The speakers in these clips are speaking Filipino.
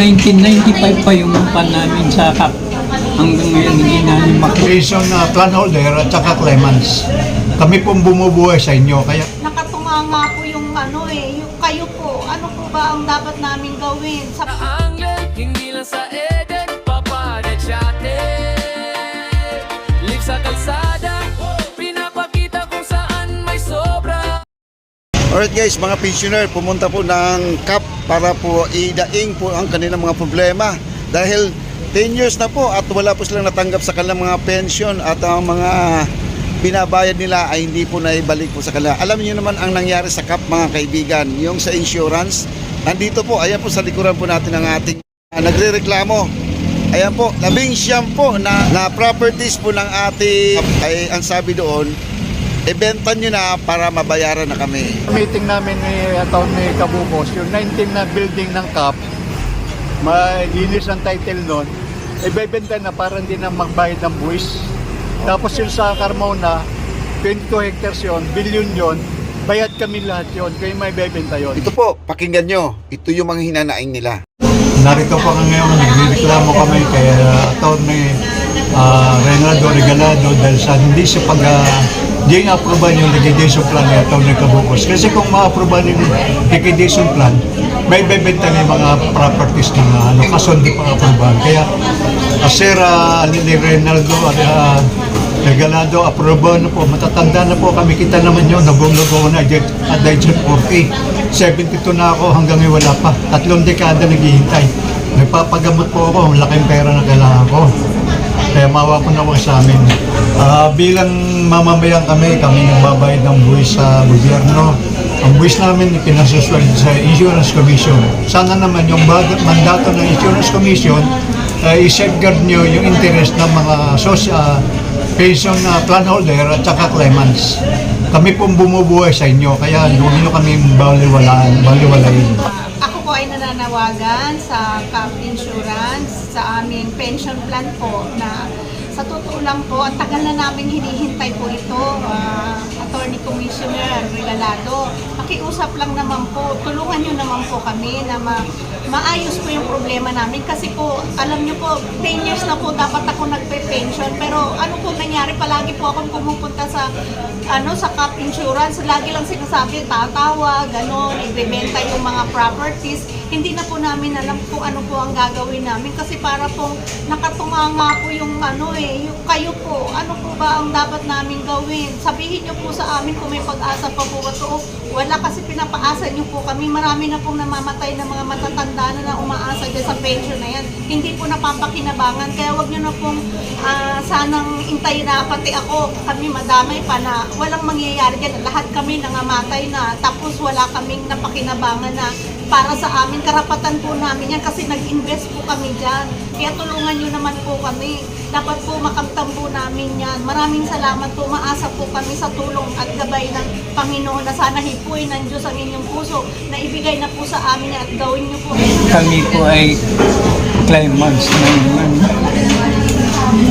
1995 pa yung pan namin sa CAP. Hanggang ngayon hindi namin Jason na plan holder at saka Clemens. Kami pong bumubuhay sa inyo, kaya Nakatunga nga po yung yung kayo po. Ano po ba ang dapat namin gawin? Sa Angel, hindi lang sa Eden, papadet siya live sa kalsada, pinapakita kung saan may sobra. Alright guys, mga pensioner, pumunta po ng CAP para po idaing po ang kanilang mga problema. Dahil 10 years na po at wala po silang natanggap sa kanilang mga pension at ang mga binabayad nila ay hindi po naibalik po sa kanila. Alam niyo naman ang nangyari sa CAP, mga kaibigan, yung sa insurance. Nandito po, ayan po sa likuran po natin ang ating nagre-reklamo. Ayan po, 19 po na properties po ng ating ay ang sabi doon, ibenta nyo na para mabayaran na kami. meeting namin ni Atty. Cabubos, yung 19 na building ng CAP, malinis ang title nun, ibebenta na para hindi na magbayad ng buwis. Tapos yung sa Carmona, 22 hectares yun, billion yun, bayad kami lahat yun, kayo may bebenta yun. Ito po, pakinggan nyo, ito yung mga hinanaing nila. Narito pa ngayon, nagreklamo kami kay Atty. Reynaldo Regalado dahil sa hindi siya hindi nga-aproban yung liquidation plan ni Atty. Cabubos. Kasi kung ma-aproban yung liquidation plan, may bebenta ng mga properties na kaso hindi pa aproban. Kaya Sir ni Reynaldo Regalado, aproban na po, matatanda na po kami, kita naman yun, nagong-nagong na at age of 40. 72 na ako, hanggang ngayon wala pa. 3 dekada naghihintay. Nagpapagamot po ako, laking pera na kailangan ko. Kaya mawa ko na po sa amin. Bilang mamamayan kami nagbabayad ng buwis sa gobyerno. Ang buwis namin pinasusuwal sa Insurance Commission. Sana naman yung mandato ng Insurance Commission, i-safeguard nyo yung interest ng mga pension plan holder at saka claimants. Kami pong bumubuhay sa inyo, kaya huwag nyo kami baliwalain. ako po ay nananawagan sa CAP Insurance, sa aming pension plan po na sa totoo lang po, ang tagal na namin hinihintay po ito, Attorney Commissioner Regalado. Pakiusap lang naman po, tulungan nyo naman po kami na maayos po yung problema namin. Kasi po, alam nyo po, 10 years na po dapat ako nagpe-pension. Pero ano po nangyari, palagi po akong pumupunta sa CAP Insurance. Lagi lang sinasabi, tatawa, gano'n, ibebenta yung mga properties. Hindi na po namin alam kung ano po ang gagawin namin. Kasi para pong nakatunganga po yung yung kayo po, ano po ba ang dapat namin gawin? Sabihin nyo po sa amin kung may pag-asa pa po ito. Wala, kasi pinapaasa nyo po kami. Marami na pong namamatay na mga matatanda na umaasa dyan sa pension na yan. Hindi po napapakinabangan. Kaya wag nyo na pong sanang intayin na pati ako. Kami madamay pa na walang mangyayari dyan. Lahat kami nangamatay na. Tapos wala kaming napakinabangan na para sa amin. Karapatan po namin yan kasi nag-invest po kami dyan. Kaya tulungan nyo naman po kami. Dapat po makamtan po namin yan. Maraming salamat po. Maasa po kami sa tulong at gabay ng Panginoon na sana hipuin ng Diyos ang inyong puso na ibigay na po sa amin at gawin nyo po. kami po ay claimants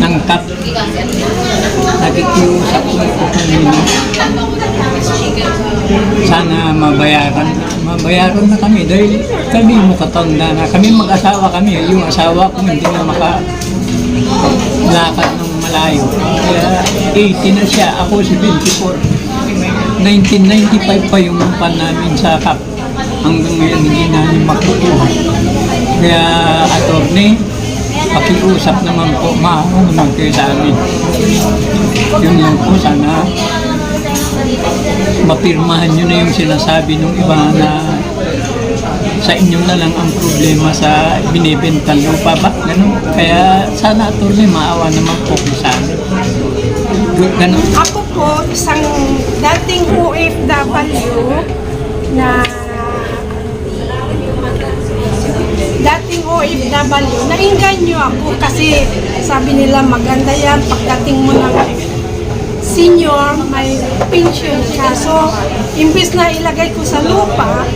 ng CAP. Nakikiusap po kami na sana mabayaran na kami dahil kami makatanda na. Kami mag-asawa kami. Yung asawa ko hindi na makalakad ng malayo. Kaya 80 na siya. Ako 74. 1995 pa yung pan namin sa CAP. Hanggang ngayon hindi namin makukuha. Kaya attorney, pakiusap naman po, maawa naman kayo sa amin. Yun lang po, sana mapirmahan nyo na yung sinasabi ng iba na sa inyo na lang ang problema sa binibentang lupa ba? Ganun. Kaya sana attorney, maawa naman po kayo sa amin. Ganun. Ako po, isang dating OFW na nainganyo ako kasi sabi nila maganda yan pagdating mo ng senior, may pension ka. So, imbis na ilagay ko sa lupa,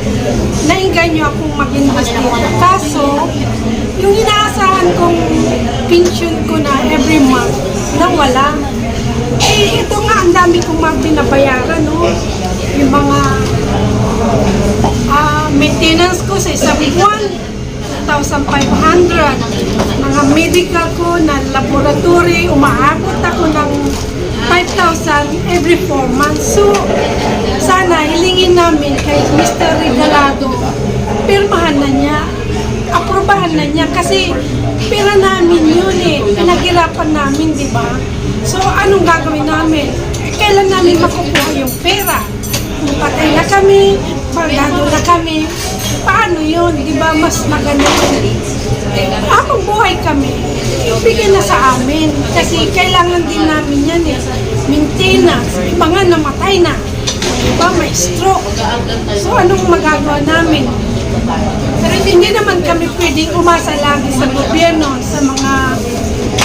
nainganyo akong mag-invest dito. Kaso, yung inaasahan kong pension ko na every month, nawala. Eh, ito nga, ang dami kong mga binabayaran, no? Yung mga maintenance ko sa isang buwan, 4,500. Mga medical ko na laboratory, umaabot ako ng 5,000 every 4 months. So, sana hilingin namin kay Mr. Regalado, pirmahan na niya, aprobahan na niya kasi pera namin yun eh, pinaghirapan namin, di ba? So, anong gagawin namin? Kailan namin makukuha yung pera? Kung patay na kami, pagado na kami, paano yun? Di ba mas maganda yun? Habang buhay kami, ibigay na sa amin. Kasi kailangan din namin yan eh. Maintenance, iba nga namatay na. Iba may stroke. So anong magagawa namin? Pero hindi naman kami pwedeng umasa lagi sa gobyerno, sa mga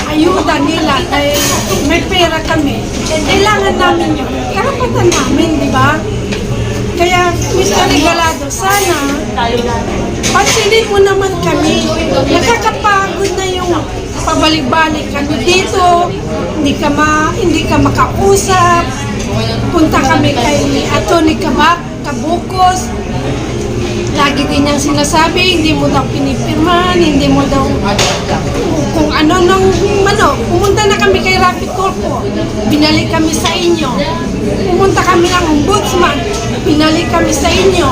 ayuda nila. Dahil may pera kami. Kailangan namin yun. Karapatan namin, di ba? Kaya, Mr. Regalado, sana pansinin mo naman kami. Nakakapagod na yung pabalik-balik kami dito. Hindi ka makausap. Punta kami kay Atty. Cabocos. Lagi din niyang sinasabi, hindi mo daw pinipirman, hindi mo daw kung pumunta na kami kay Rapi Tulfo, binalik kami sa inyo. Pumunta kami ng ombudsman, binalik kami sa inyo.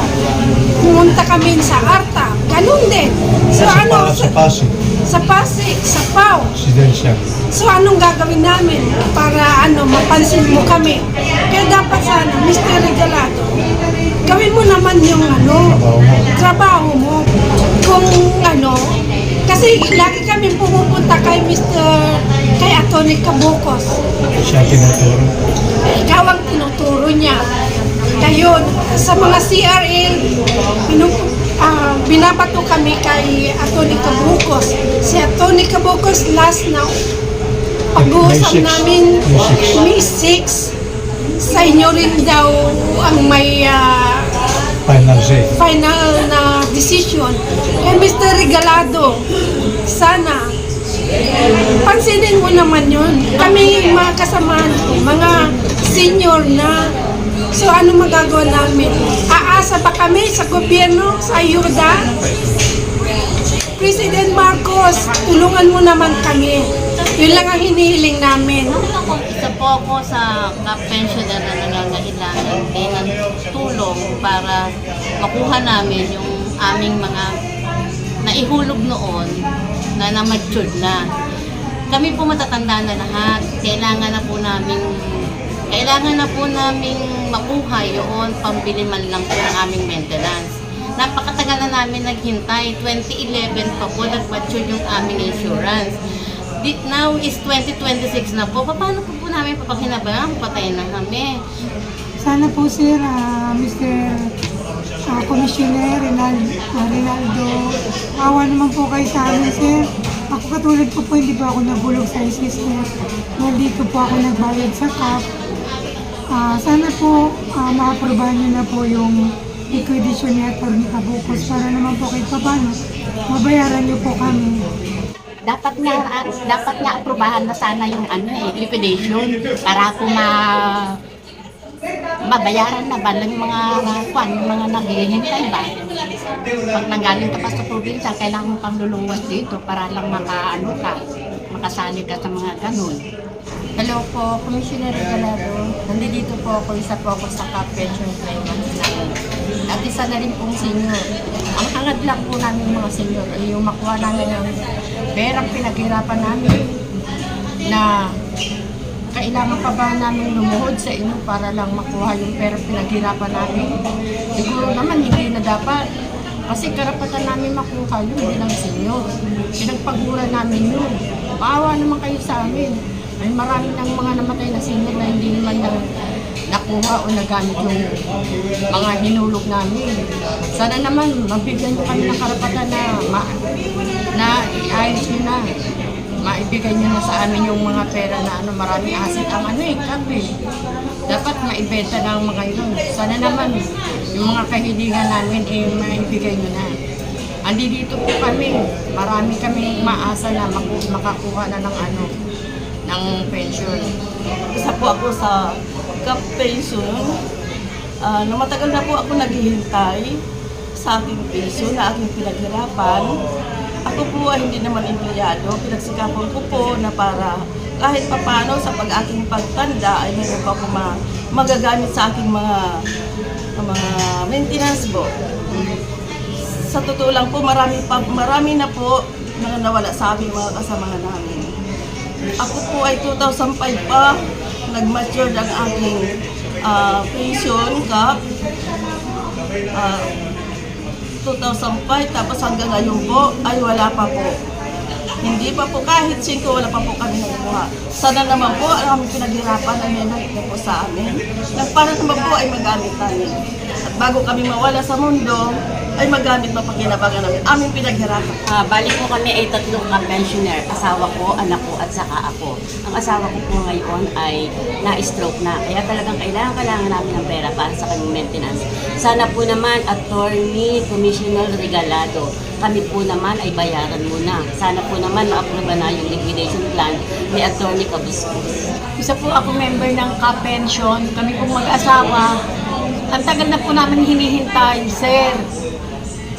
Pumunta kami sa ARTA, ganun din. So Sa Pasig. Sa Pasig, sa PAO. Residential. So anong gagawin namin para mapansin mo kami? Kaya dapat sana, Mr. Regalado, gawin mo naman yung trabaho mo. Kung kasi lagi kami pumupunta kay Atty. Cabocos. Siya tinuturo. Ikaw ang tinuturo niya. Kayo, sa mga CRL, binabato kami kay Atty. Cabocos. Si Atty. Cabocos last na pag-uusap May 6. namin, May 6. Sa inyo rin daw ang may Final say. final na decision. Kay Mr. Regalado, sana pansinin mo naman yun. Kami mga kasamahan ko, mga senior na. So ano magagawa namin? Aasa ba kami sa gobyerno, sa ayuda? President Marcos, tulungan mo naman kami. Yun lang ang hinihiling namin. Isa po ako sa pensioner na nangangailangan din ng tulong para makuha namin yung aming mga naihulog noon na na-matured na. Kami po matatanda na lahat. Kailangan na po namin makuha yun, pambili man lang po ng aming maintenance. Napakatagal na namin naghintay. 2011 pa po nag-mature yung aming insurance. Now is 2026 na po. Paano po namin papakinabangan kung patay na kami? Sana po sir, Mr. Commissioner Rinaldo, awa naman po kayo sa amin sir. Ako katulad po hindi pa ako nabulog sa ISIS sir. Dito po ako nagbayad sa CAP. Sana po ma-aprobahan niyo na po yung liquidation ni Atty. Cabocos para naman po kahit paano mabayaran niyo po kami. Dapat nga aprobahan na sana yung liquidation para po mabayaran na ba ng mga naghihintay ba? Pag nanggaling ka pa sa probinsya, kailangan mo pang luluwas dito para lang makasali ka sa mga ganun. Hello po, Commissioner Regalado. Nandito po ako, isa po ako sa CAP pension claimants namin. At isa na rin pong senior. Ang hangad lang po namin mga senior ay yung makuha namin ng perang pinaghirapan namin na kailangan pa ba namin lumuhod sa inyo para lang makuha yung perang pinaghirapan namin. Siguro naman hindi na dapat kasi karapatan namin makuha yun bilang senior. Pinagpaguran namin yun. Maawa naman kayo sa amin. Ay marami ng mga namatay na senior na hindi naman nakuha o nagamit yung mga hinulog namin. Sana naman mabigyan nyo kami ng karapatan na iayos nyo na. Maibigay nyo na sa amin yung mga pera na marami asset ang kape. Dapat maibenta na ang mga yun. Sana naman yung mga kahilingan namin maibigay nyo na. Andi dito po kami, marami kami maasa na makakuha na ng pension. Isa po ako sa CAP pension. Na matagal na po ako naghihintay sa aking pension na aking pinaghirapan. Ako po ay hindi naman empleyado. Pinagsikapan ko po na para kahit papano sa aking pagtanda ay meron pa po magagamit sa aking mga maintenance po. Sa totoo lang po, marami na po na nawala sa aming mga kasamahan namin. Ako po ay 2005 pa, nag-mature ang aking pension cap. 2005, tapos hanggang ngayon po ay wala pa po. Hindi pa po, kahit 5 wala pa po kami nakuha. Sana naman po, ang aming pinaghirapan ay may balik na po sa amin. Para naman po ay magamit namin. At bago kami mawala sa mundo, ay magamit mapagkinabangan namin. Aming pinaghirapan. Bali po kami ay 3 pensioner. Asawa ko, anak ko, at saka ako. Ang asawa ko po ngayon ay na-stroke na. Kaya talagang kailangan namin ng pera para sa kanyang maintenance. Sana po naman, Attorney Commissioner Regalado, kami po naman ay bayaran muna. Sana po naman ma-approve na yung liquidation plan ni Attorney Cabuscos. Isa po ako member ng ka-pension. Kami pong mag-asawa. Ang tagal na po namin hinihintay, sir.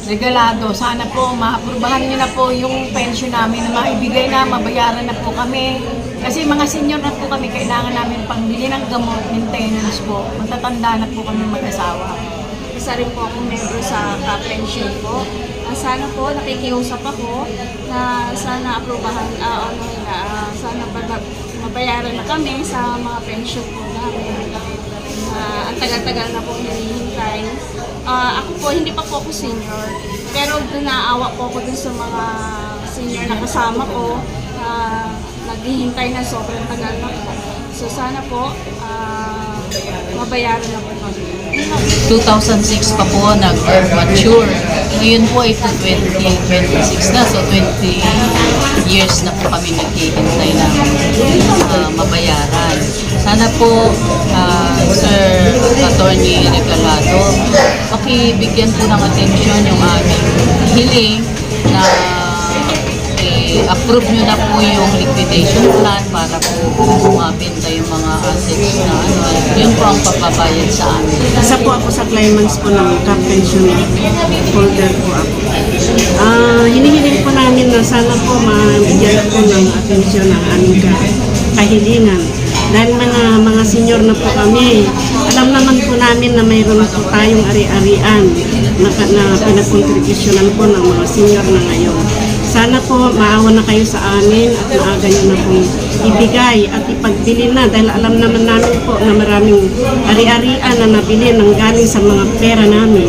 Regalado, sana po maaprubahan niyo na po yung pension namin na maibigay na, mabayaran na po kami. Kasi mga senior na po kami, kailangan namin pangbili ng gamot, maintenance po. Matatanda na po kami mag-asawa. Isa rin po akong member sa ka-pension po. Sana po nakikiusap ako na sana aprubahan, sana mabayaran na kami sa mga pension po namin. Ang tagal-tagal na po hinihintay. Ako po, hindi pa po ako senior, pero naawa po ako dun sa mga senior na kasama ko na naghihintay na sobrang tagal na po. So sana po, mabayaran na po kami. 2006 pa po nag-mature. Ngayon po ay 2026 na. So 20 years na po kami naghihintay ng mabayaran. Sana po, Sir Attorney Regalado, pakibigyan po ng atensyon yung aming hiling na approve nyo na po yung liquidation plan para po mabenta yung mga assets na yun po ang pagbabayad sa amin. Isa po ako sa claimants po ng pension holder po ako. Hinihiling po namin na sana po mabigyan po ng atensyon ng aming kahilingan. Dahil mga senior na po kami, alam naman po namin na mayroon po tayong ari-arian na pinagkontribusyonan po ng mga senior na ngayon. Sana po maawa na kayo sa amin at maaga nyo na pong ibigay at ipagbili na dahil alam naman namin po na maraming ari-arian na nabili ng galing sa mga pera namin.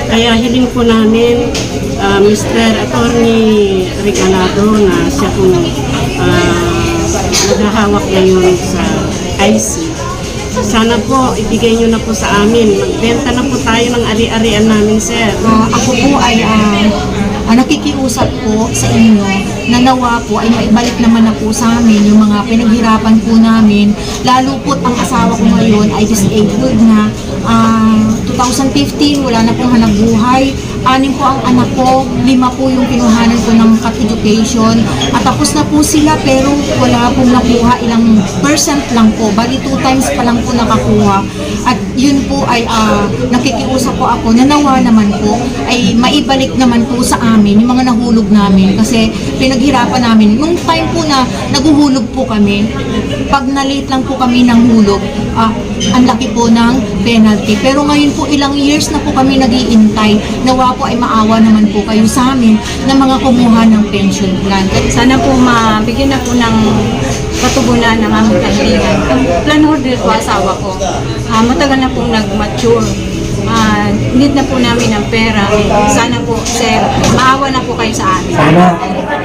Kaya hiling po namin Mr. Attorney Regalado na siya pong naghahawak ngayon sa IC. Sana po ibigay nyo na po sa amin. Magbenta na po tayo ng ari-arian namin, sir. Ako po ay nakikiusap po sa inyo na nawa po ay maibalik naman na po sa amin yung mga pinaghirapan po namin. Lalo po ang asawa ko ngayon ay disabled na. 2015, wala na pong hanap buhay. 6 po ang anak ko, 5 po yung kinuhanan ko ng cut education. At tapos na po sila pero wala pong nakuha, ilang percent lang po. Bali 2 times pa lang po nakakuha. At yun po ay nakikiusap po ako na nawa naman po ay maibalik naman po sa amin yung mga nahulog namin. Kasi pinaghirapan namin. Nung time po na naguhulog po kami, pag na-late lang po kami ng hulog, ang laki po ng penalty. Pero ngayon po ilang years na po kami nag-iintay. Nawa po ay maawa naman po kayo sa amin na mga kumuha ng pension plan. Sana po mabigyan na po ng katugunan ng aming kahilingan. Ang plan holder ko, asawa ko, matagal na pong nag-mature. Need na po namin ng pera. Sana po, sir, maawa na po kayo sa amin. Sana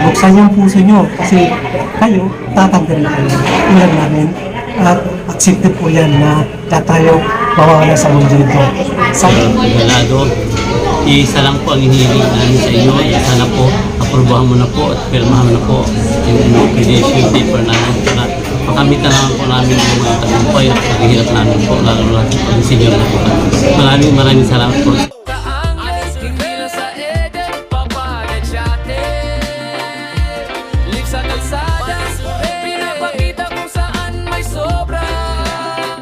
buksan yung puso nyo kasi kayo, tatanggal na kayo. Ulan namin. At accepted po yan na tayo mawawala sa mundo ito. Regalado, isa lang po ang hinihiling namin sa inyo. Sana po, aprubahan mo na po at pirmahan mo na po yung liquidation paper namin para makamit na lang po namin yung mga tagumpay at paghihirap namin po, lalo na pag senior na po. Maraming salamat po.